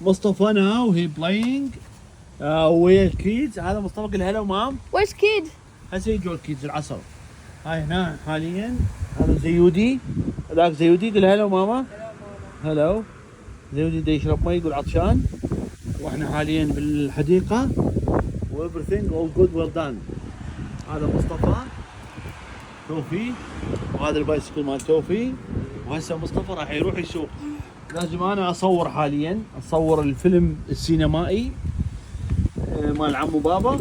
مصطفى now he playing ويا الكيدز. هذا مصطفى قل هلا مام. Where's kid? هسه يجوا الكيدز العصر. هاي هنا حاليا هذا زيودي، هذاك زيودي قل هلا ماما. هلا زيودي دا يشرب مي يقول عطشان. واحنا حاليا بالحديقة و everything all good well done. هذا مصطفى توفي وهذا البايسكل مال توفي. وهسه مصطفى راح يروح يسوق. لازم انا اصور حاليا، اصور الفيلم السينمائي مال عمو بابا.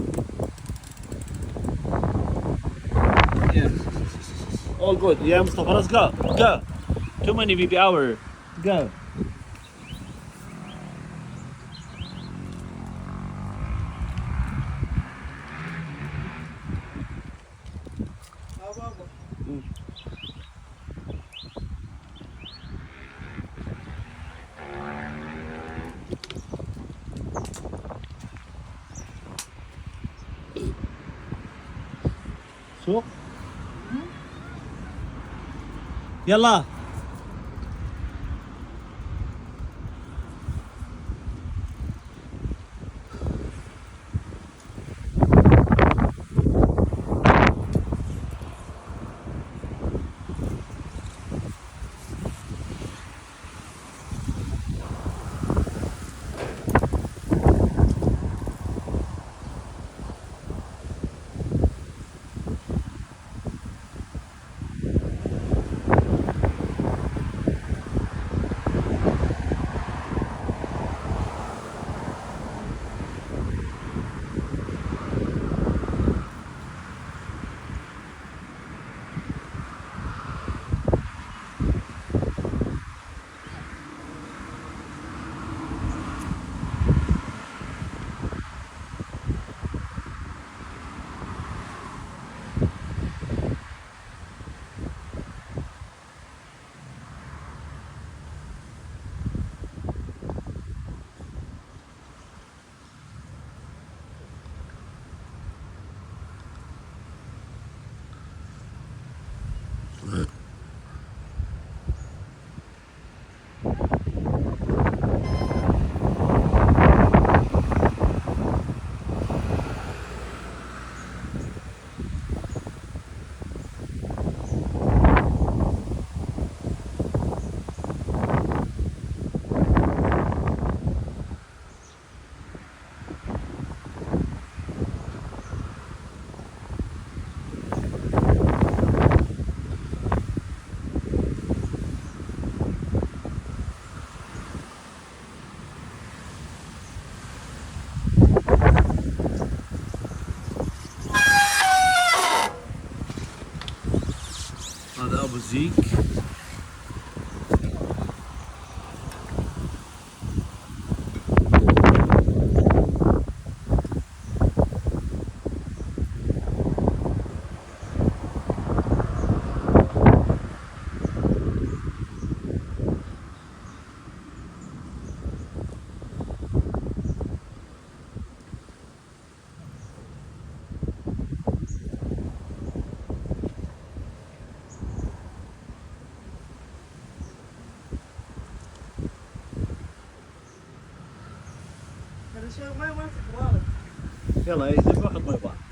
All good يا مصطفى. let's go go too many baby hour go. سوق يلا. هذا ابو زيك. يلا يا زلمه خذ مي بارد.